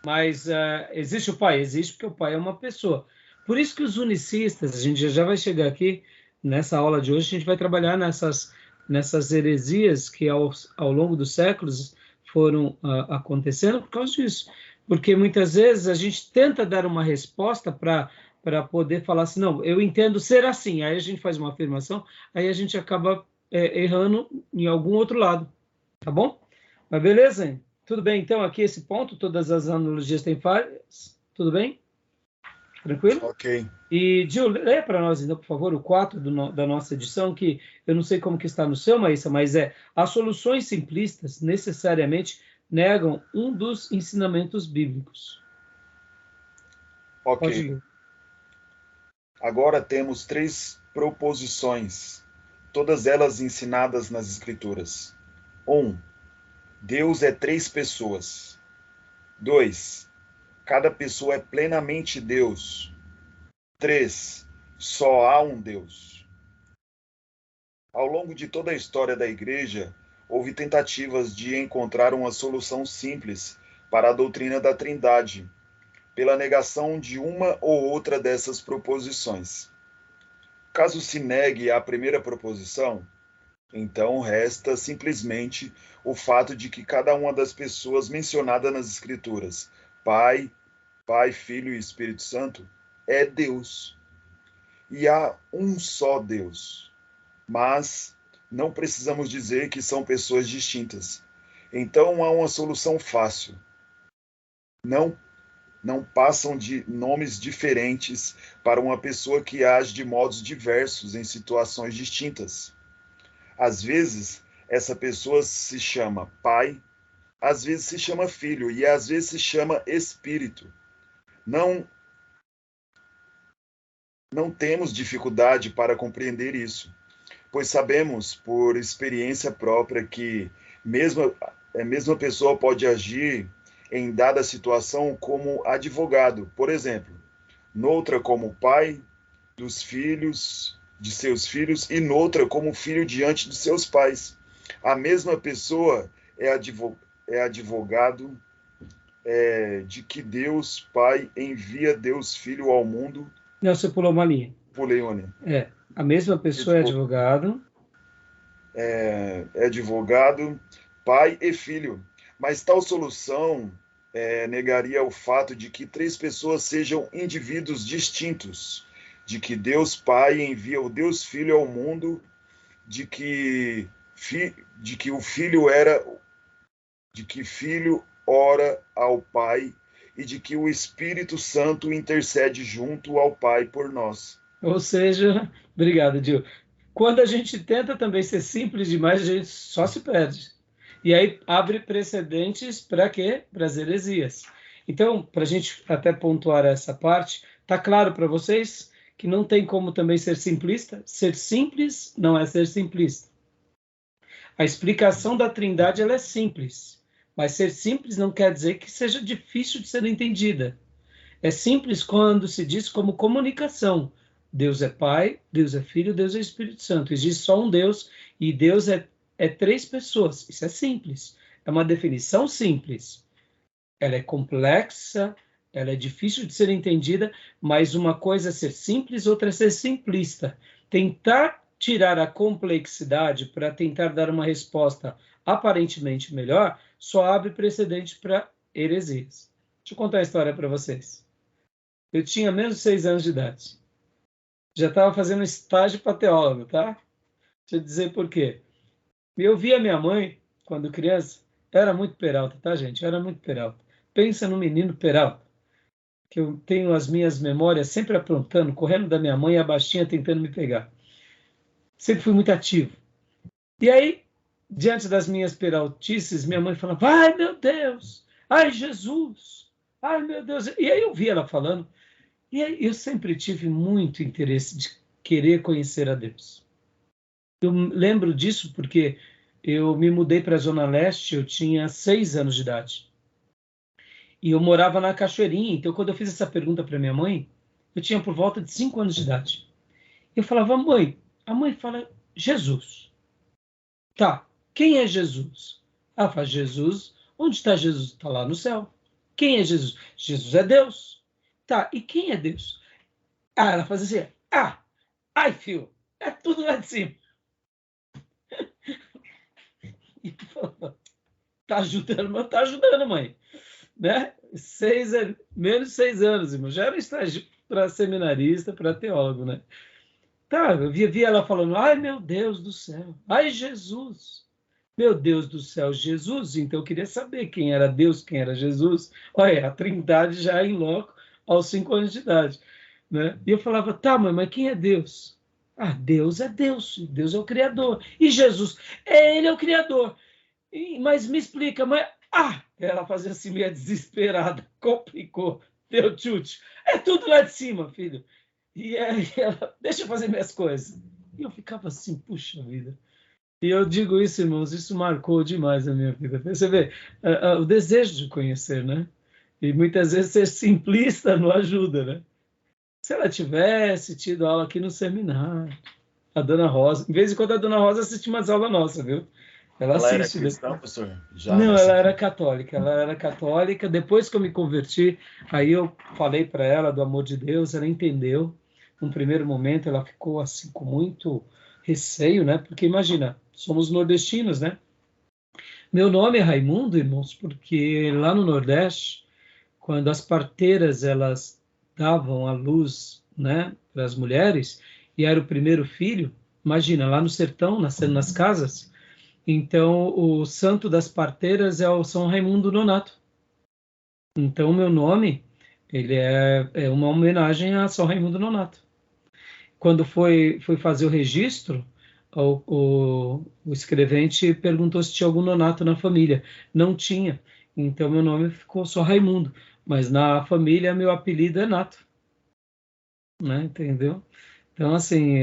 S1: Mas existe o Pai? Existe porque o Pai é uma pessoa. Por isso que os unicistas, a gente já vai chegar aqui, nessa aula de hoje, a gente vai trabalhar nessas heresias que ao longo dos séculos foram acontecendo por causa disso. Porque muitas vezes a gente tenta dar uma resposta para poder falar assim, não, eu entendo ser assim. Aí a gente faz uma afirmação, aí a gente acaba errando em algum outro lado. Tá bom? Mas beleza, hein? Tudo bem, então, aqui esse ponto, todas as analogias têm falhas, tudo bem? Tranquilo?
S3: Ok.
S1: E, Gil, leia para nós, então, por favor, o 4 da nossa edição, que eu não sei como que está no seu, Maísa, mas as soluções simplistas necessariamente negam um dos ensinamentos bíblicos.
S3: Ok.
S1: Pode ler.
S3: Agora temos 3 proposições, todas elas ensinadas nas Escrituras. 1. Deus é 3 pessoas. 2. Cada pessoa é plenamente Deus. 3. Só há um Deus. Ao longo de toda a história da Igreja, houve tentativas de encontrar uma solução simples para a doutrina da Trindade, pela negação de uma ou outra dessas proposições. Caso se negue a primeira proposição, então resta simplesmente o fato de que cada uma das pessoas mencionadas nas Escrituras, Pai, Filho e Espírito Santo, é Deus. E há um só Deus. Mas não precisamos dizer que são pessoas distintas. Então há uma solução fácil. Não passam de nomes diferentes para uma pessoa que age de modos diversos em situações distintas. Às vezes, essa pessoa se chama Pai, às vezes se chama Filho e às vezes se chama Espírito. Não temos dificuldade para compreender isso, pois sabemos por experiência própria que a mesma pessoa pode agir em dada situação como advogado, por exemplo, noutra como pai de seus filhos, e noutra como filho diante de seus pais. A mesma pessoa é advogado de que Deus Pai envia Deus Filho ao mundo.
S1: Não, você pulou uma linha.
S3: Pulei uma linha.
S1: A mesma pessoa é advogado.
S3: É advogado, pai e filho. Mas tal solução negaria o fato de que 3 pessoas sejam indivíduos distintos, de que Deus Pai envia o Deus Filho ao mundo, de que Filho ora ao Pai e de que o Espírito Santo intercede junto ao Pai por nós.
S1: Ou seja, obrigado, Gil. Quando a gente tenta também ser simples demais, a gente só se perde. E aí abre precedentes para quê? Para as heresias. Então, para a gente até pontuar essa parte, está claro para vocês que não tem como também ser simplista? Ser simples não é ser simplista. A explicação da Trindade ela é simples, mas ser simples não quer dizer que seja difícil de ser entendida. É simples quando se diz como comunicação. Deus é Pai, Deus é Filho, Deus é Espírito Santo. Existe só um Deus e Deus é 3 pessoas. Isso é simples. É uma definição simples. Ela é complexa, ela é difícil de ser entendida, mas uma coisa é ser simples, outra é ser simplista. Tentar tirar a complexidade para tentar dar uma resposta aparentemente melhor só abre precedente para heresias. Deixa eu contar a história para vocês. Eu tinha menos de 6 anos de idade. Já estava fazendo estágio para teólogo, tá? Deixa eu dizer por quê. Eu via minha mãe, quando criança, era muito peralta, tá, gente? Era muito peralta. Pensa no menino peralta, que eu tenho as minhas memórias sempre aprontando, correndo da minha mãe, a baixinha tentando me pegar. Sempre fui muito ativo. E aí, diante das minhas peraltices, minha mãe falava, ai, meu Deus! Ai, Jesus! Ai, meu Deus! E aí eu via ela falando, e aí eu sempre tive muito interesse de querer conhecer a Deus. Eu lembro disso porque eu me mudei para a Zona Leste, eu tinha 6 anos de idade. E eu morava na Cachoeirinha, então quando eu fiz essa pergunta para minha mãe, eu tinha por volta de 5 anos de idade. Eu falava, mãe, a mãe fala Jesus. Tá, quem é Jesus? Ela fala, Jesus, onde está Jesus? Está lá no céu. Quem é Jesus? Jesus é Deus. Tá, e quem é Deus? Ah, ela faz assim, ai, filho, é tudo lá de cima. E eu falava, tá ajudando, mas tá ajudando, mãe. Né? Menos de 6 anos, irmão. Já era estágio para seminarista, para teólogo, né? Tá, eu via ela falando, ai, meu Deus do céu, ai, Jesus, meu Deus do céu, Jesus. Então eu queria saber quem era Deus, quem era Jesus. Olha, a Trindade já em loco aos 5 anos de idade, né? E eu falava, tá, mãe, mas quem é Deus? Ah, Deus é Deus, Deus é o Criador. E Jesus, ele é o Criador. Mas me explica, mas... ela fazia assim meio desesperada, complicou, deu chute. É tudo lá de cima, filho. E aí ela, deixa eu fazer minhas coisas. E eu ficava assim, puxa vida. E eu digo isso, irmãos, isso marcou demais a minha vida. Você vê, o desejo de conhecer, né? E muitas vezes ser simplista não ajuda, né? Se ela tivesse tido aula aqui no seminário, a Dona Rosa, de vez em quando a Dona Rosa assiste umas aulas nossas, viu? Ela
S3: Ela era
S1: assiste.
S3: cristã, pastor? Já
S1: Não,
S3: nessa...
S1: ela era católica. Ela era católica. Depois que eu me converti, aí eu falei para ela do amor de Deus, ela entendeu. Num primeiro momento, ela ficou assim com muito receio, né? Porque imagina, somos nordestinos, né? Meu nome é Raimundo, irmãos, porque lá no Nordeste, quando as parteiras elas davam a luz, né, para as mulheres, e era o primeiro filho, imagina, lá no sertão, nascendo nas casas. Então, o santo das parteiras é o São Raimundo Nonato. Então, meu nome, ele é uma homenagem a São Raimundo Nonato. Quando foi fazer o registro, o escrevente perguntou se tinha algum nonato na família. Não tinha. Então, meu nome ficou só Raimundo. Mas na família, meu apelido é Nato. Né? Entendeu? Então, assim,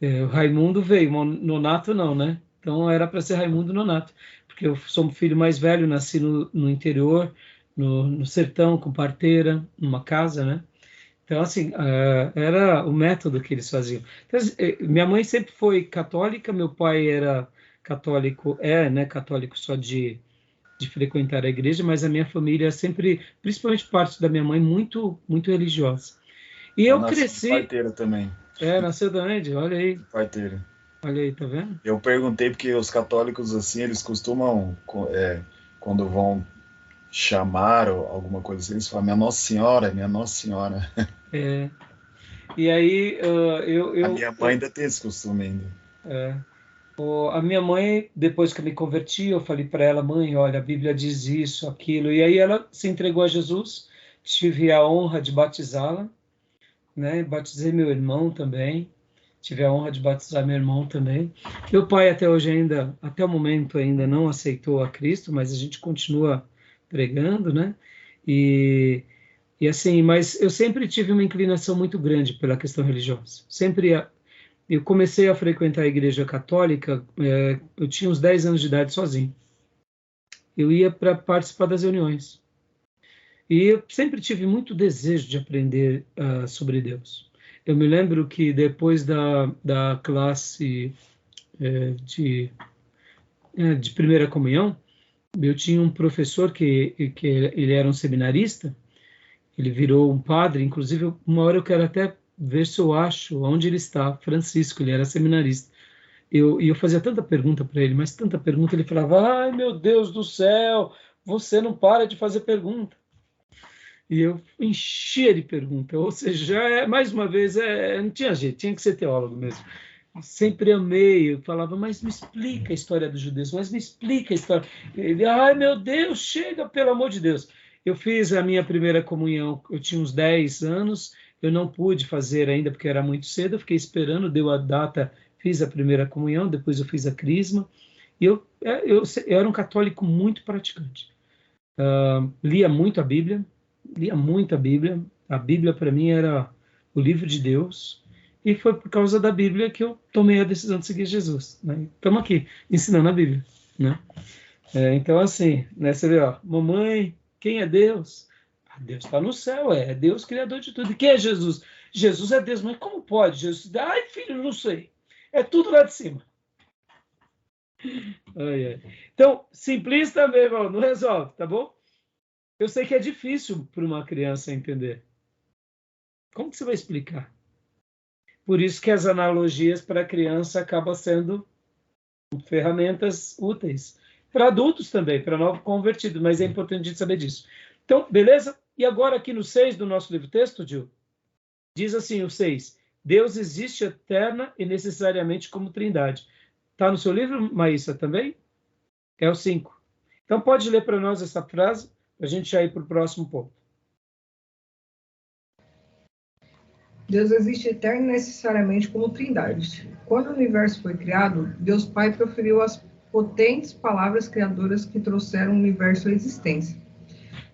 S1: o Raimundo veio, Nonato não, né? Então era para ser Raimundo Nonato, porque eu sou o filho mais velho, nasci no interior, no sertão, com parteira, numa casa, né? Então, assim, era o método que eles faziam. Então, minha mãe sempre foi católica, meu pai era católico, né, católico só de frequentar a igreja, mas a minha família sempre, principalmente parte da minha mãe, muito, muito religiosa. E
S3: Eu
S1: eu
S3: nasci de
S1: cresci.
S3: parteira também.
S1: Nasceu também,
S3: Parteira.
S1: olha aí, tá vendo?
S3: Eu perguntei porque os católicos, assim, eles costumam, quando vão chamar ou alguma coisa assim, eles falam, minha Nossa Senhora, minha Nossa Senhora.
S1: É, e aí,
S3: A minha mãe ainda tem esse costume ainda.
S1: a minha mãe, depois que eu me converti, eu falei para ela, mãe, olha, a Bíblia diz isso, aquilo, e aí ela se entregou a Jesus, tive a honra de batizá-la, né? Batizei meu irmão também, tive a honra de batizar meu irmão também. Meu pai até hoje ainda, até o momento ainda não aceitou a Cristo, mas a gente continua pregando, né? E assim, mas eu sempre tive uma inclinação muito grande pela questão religiosa. Eu comecei a frequentar a igreja católica, eu tinha uns 10 anos de idade sozinho. Eu ia para participar das reuniões. E eu sempre tive muito desejo de aprender sobre Deus. Eu me lembro que depois da classe de primeira comunhão, eu tinha um professor que ele era um seminarista, ele virou um padre, inclusive uma hora eu quero até ver se eu acho onde ele está, Francisco, ele era seminarista. E eu fazia tanta pergunta para ele, mas tanta pergunta, ele falava, ai meu Deus do céu, você não para de fazer pergunta. E eu enchia de pergunta, ou seja, mais uma vez, não tinha jeito, tinha que ser teólogo mesmo. Sempre amei, eu falava, mas me explica a história dos judeus, mas me explica a história. Ele, ai meu Deus, chega, pelo amor de Deus. Eu fiz a minha primeira comunhão, eu tinha uns 10 anos, eu não pude fazer ainda porque era muito cedo, eu fiquei esperando, deu a data, fiz a primeira comunhão, depois eu fiz a crisma, e eu era um católico muito praticante. Lia muito a Bíblia, a Bíblia para mim era o livro de Deus, e foi por causa da Bíblia que eu tomei a decisão de seguir Jesus, né? Estamos aqui, ensinando a Bíblia, né? Então, assim, né, você vê, ó, mamãe, Quem é Deus? Deus está no céu, é Deus criador de tudo. E quem é Jesus? Jesus é Deus, mas como pode? Jesus, ai filho, não sei. É tudo lá de cima. Ai, ai. Então, simplista mesmo, irmão, não resolve, tá bom? Eu sei que é difícil para uma criança entender. Como que você vai explicar? Por isso que as analogias para a criança acabam sendo ferramentas úteis. Para adultos também, para novos convertidos, mas é importante a gente saber disso. Então, beleza? E agora aqui no 6 do nosso livro-texto, Gil, diz assim o 6, Deus existe eterna e necessariamente como trindade. Está no seu livro, Maísa, também? É o 5. Então, pode ler para nós essa frase, para a gente já ir para o próximo ponto.
S2: Deus existe eterno e necessariamente como trindade. Quando o universo foi criado, Deus Pai proferiu as potentes palavras criadoras que trouxeram o universo à existência.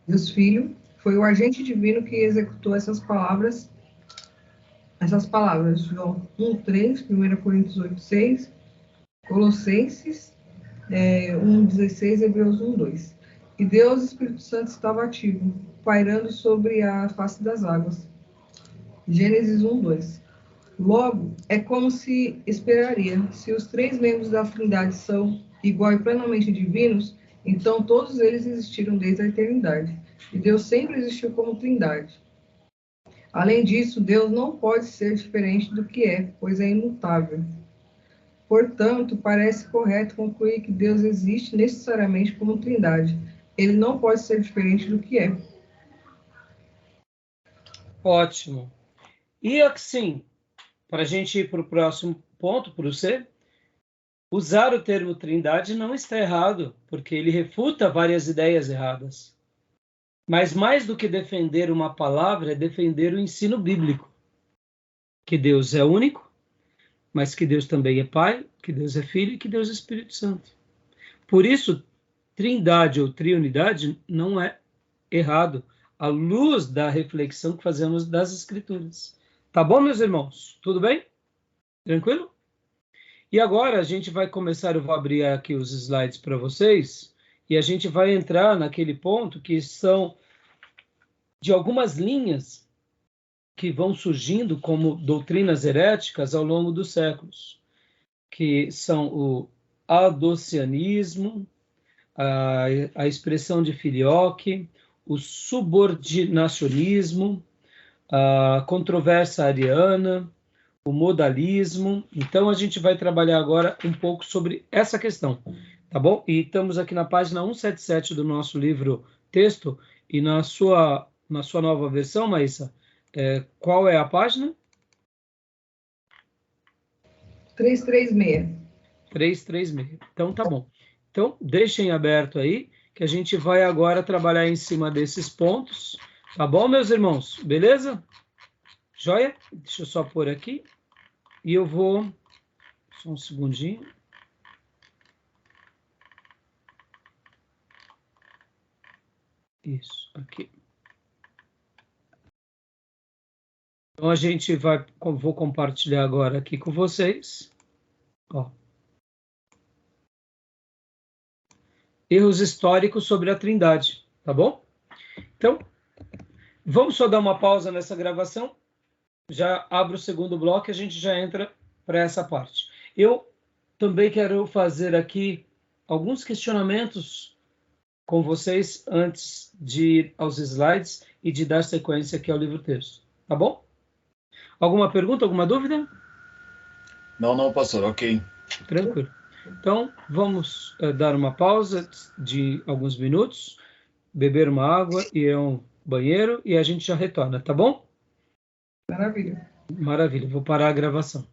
S2: Deus Filho foi o agente divino que executou essas palavras, João 1:3, 1 Coríntios 8:6, Colossenses 1:16, Hebreus 1:2. E Deus, Espírito Santo, estava ativo, pairando sobre a face das águas. Gênesis 1:2. Logo, é como se esperaria, se os três membros da Trindade são igual e plenamente divinos, então todos eles existiram desde a eternidade. E Deus sempre existiu como Trindade. Além disso, Deus não pode ser diferente do que é, pois é imutável. Portanto, parece correto concluir que Deus existe necessariamente como Trindade. Ele não pode ser diferente do que é.
S1: Ótimo. E assim, para a gente ir para o próximo ponto, para o C, usar o termo trindade não está errado, porque ele refuta várias ideias erradas. Mas mais do que defender uma palavra, é defender o ensino bíblico. Que Deus é único, mas que Deus também é Pai, que Deus é Filho e que Deus é Espírito Santo. Por isso, trindade ou triunidade não é errado, à luz da reflexão que fazemos das Escrituras. Tá bom, meus irmãos? Tudo bem? Tranquilo? E agora a gente vai começar, eu vou abrir aqui os slides para vocês, e a gente vai entrar naquele ponto que são de algumas linhas que vão surgindo como doutrinas heréticas ao longo dos séculos, que são o adocianismo, a expressão de filioque, o subordinacionismo, a controvérsia ariana, o modalismo. Então, a gente vai trabalhar agora um pouco sobre essa questão, tá bom? E estamos aqui na página 177 do nosso livro texto, e na sua nova versão, Maísa, qual é a página?
S2: 336.
S1: 336. Então, tá bom. Então, deixem aberto aí, que a gente vai agora trabalhar em cima desses pontos. Tá bom, meus irmãos? Beleza? Joia? Deixa eu só pôr aqui. E eu vou... Só um segundinho. Isso, aqui. Então, a gente vai... Vou compartilhar agora aqui com vocês. Ó. Erros históricos sobre a Trindade, tá bom? Então, vamos só dar uma pausa nessa gravação. Já abro o segundo bloco e a gente já entra para essa parte. Eu também quero fazer aqui alguns questionamentos com vocês antes de ir aos slides e de dar sequência aqui ao livro-texto, tá bom? Alguma pergunta, alguma dúvida?
S3: Não, pastor, ok.
S1: Tranquilo. Então, vamos dar uma pausa de alguns minutos, beber uma água e ir a um banheiro e a gente já retorna, tá bom?
S2: Maravilha.
S1: Maravilha. Vou parar a gravação.